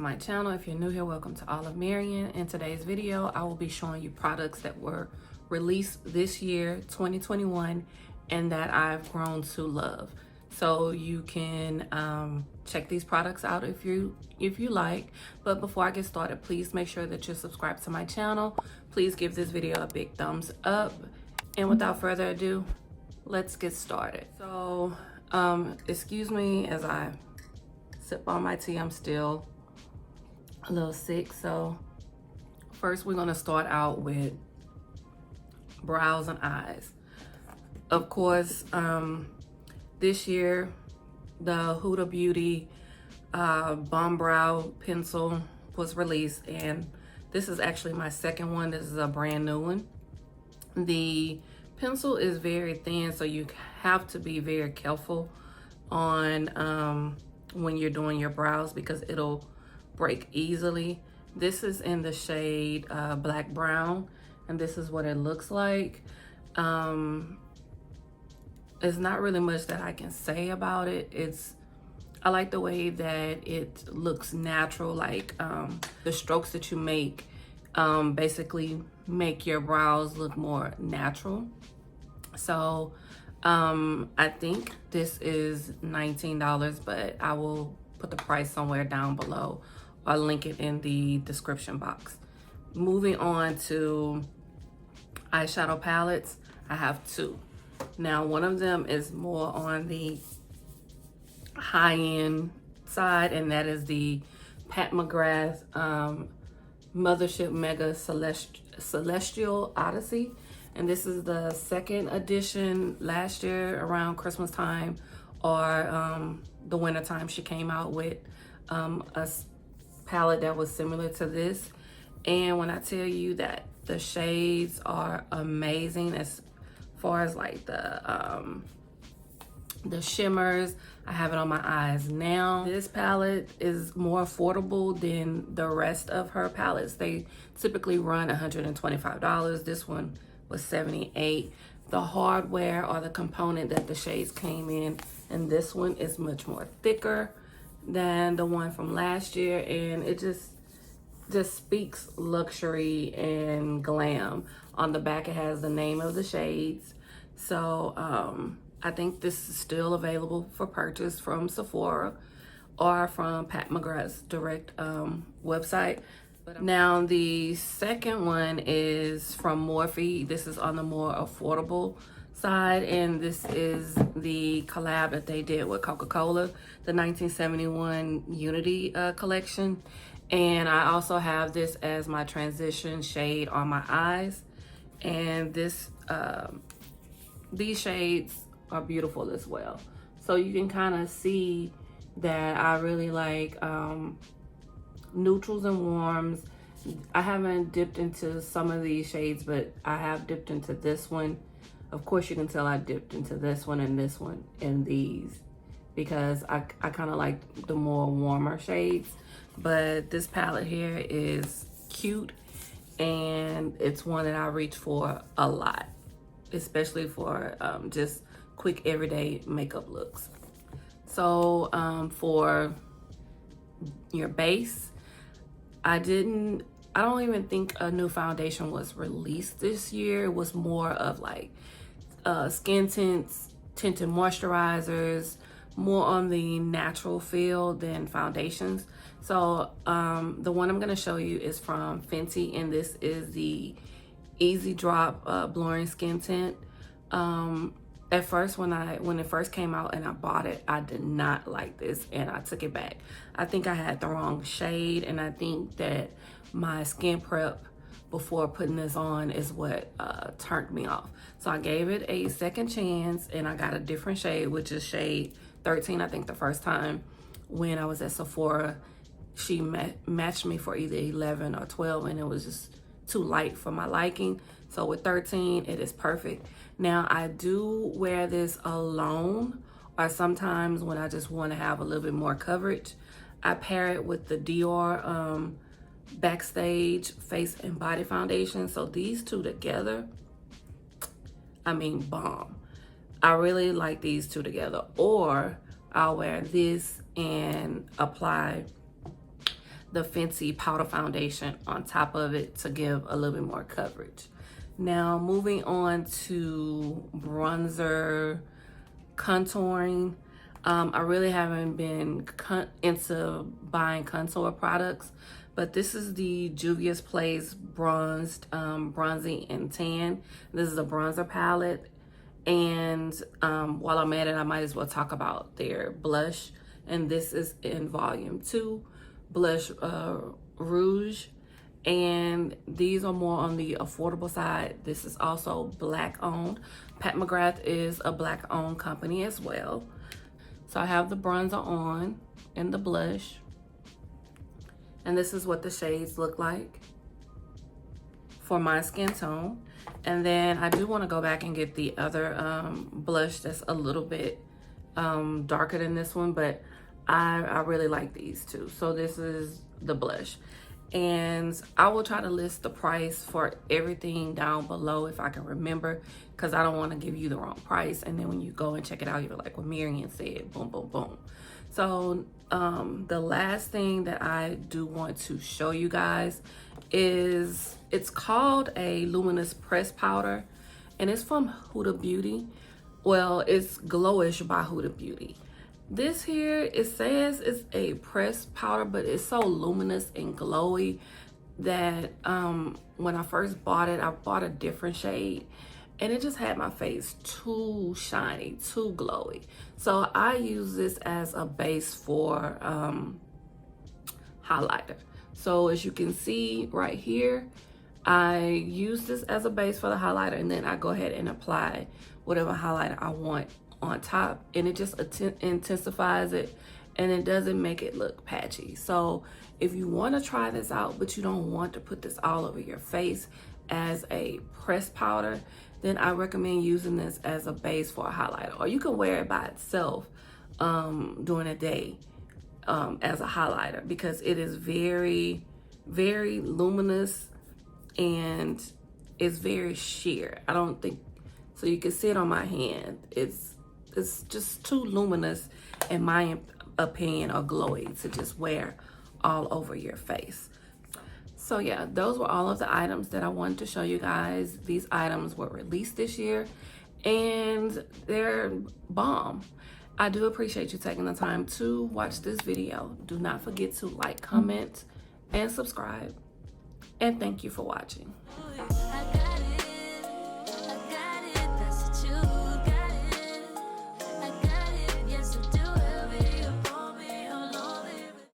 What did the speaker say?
my channel. If you're new here, welcome to Olive Marion. In today's video, I will be showing you products that were released this year, 2021, and that I've grown to love. So you can check these products out if you like. But before I get started, please make sure that you're subscribed to my channel. Please give this video a big thumbs up. And without further ado, let's get started. So excuse me as I sip on my tea. I'm still a little sick. So first we're gonna start out with brows and eyes. Of course, this year the Huda Beauty Bomb Brow Pencil was released, and this is actually my second one. This is a brand new one. The pencil is very thin, so you have to be very careful on when you're doing your brows because it'll break easily. This is in the shade Black Brown, and this is what it looks like. It's not really much that I can say about it. I like the way that it looks natural, like the strokes that you make basically make your brows look more natural. So I think this is $19, but I will put the price somewhere down below or link it in the description box. Moving on to eyeshadow palettes, I have two. Now, one of them is more on the high-end side, and that is the Pat McGrath Mothership Mega Celestial Odyssey. And this is the second edition. Last year around Christmas time or the winter time, she came out with a palette that was similar to this. And when I tell you that the shades are amazing as far as like the shimmers, I have it on my eyes now. This palette is more affordable than the rest of her palettes. They typically run $125. This one was $78. The hardware or the component that the shades came in, and this one is much more thicker than the one from last year, and it just speaks luxury and glam. On the back it has the name of the shades. So I think this is still available for purchase from Sephora or from Pat McGrath's direct website. Now the second one is from Morphe. This is on the more affordable side, and this is the collab that they did with Coca-Cola, the 1971 Unity collection. And I also have this as my transition shade on my eyes. And this these shades are beautiful as well. So you can kind of see that I really like neutrals and warms. I haven't dipped into some of these shades, but I have dipped into this one. Of course, you can tell I dipped into this one and these because I kind of like the more warmer shades. But this palette here is cute, and it's one that I reach for a lot, especially for just quick everyday makeup looks. So for your base, I don't even think a new foundation was released this year. It was more of like skin tints, tinted moisturizers, more on the natural feel than foundations. So the one I'm gonna show you is from Fenty, and this is the Easy Drop Blurring Skin Tint. At first, when it first came out and I bought it, I did not like this, and I took it back. I think I had the wrong shade, and I think that my skin prep before putting this on is what turned me off. So I gave it a second chance, and I got a different shade, which is shade 13. I think the first time when I was at Sephora, she matched me for either 11 or 12, and it was just too light for my liking. So with 13, it is perfect. Now I do wear this alone, or sometimes when I just want to have a little bit more coverage. I pair it with the Dior Backstage Face and Body Foundation. So these two together, I mean, bomb. I really like these two together. Or I'll wear this and apply the Fenty powder foundation on top of it to give a little bit more coverage. Now moving on to bronzer contouring. I really haven't been into buying contour products, but this is the Juvia's Place Bronzed Bronzy and Tan. This is a bronzer palette, and while I'm at it, I might as well talk about their blush, and this is in volume 2, blush rouge, and these are more on the affordable side. This is also black owned. Pat McGrath is a black owned company as well. So I have the bronzer on and the blush, and this is what the shades look like for my skin tone. And then I do want to go back and get the other blush that's a little bit darker than this one, but I really like these two. So this is the blush, and I will try to list the price for everything down below if I can remember, because I don't want to give you the wrong price, and then when you go and check it out, you're like what Marian said, boom, boom, boom. So the last thing that I do want to show you guys is, it's called a Luminous press powder, and it's from Huda Beauty. Well, it's Glowish by Huda Beauty. This here, it says it's a pressed powder, but it's so luminous and glowy that when I first bought it, I bought a different shade, and it just had my face too shiny, too glowy. So I use this as a base for highlighter. So as you can see right here, I use this as a base for the highlighter, and then I go ahead and apply whatever highlighter I want on top, and it just intensifies it, and it doesn't make it look patchy. So if you want to try this out, but you don't want to put this all over your face as a pressed powder, then I recommend using this as a base for a highlighter, or you can wear it by itself during a day as a highlighter, because it is very, very luminous and it's very sheer. I don't think so. You can see it on my hand. It's just too luminous, in my opinion, or glowy to just wear all over your face. So yeah, those were all of the items that I wanted to show you guys. These items were released this year, and they're bomb. I do appreciate you taking the time to watch this video. Do not forget to like, comment, and subscribe. And thank you for watching.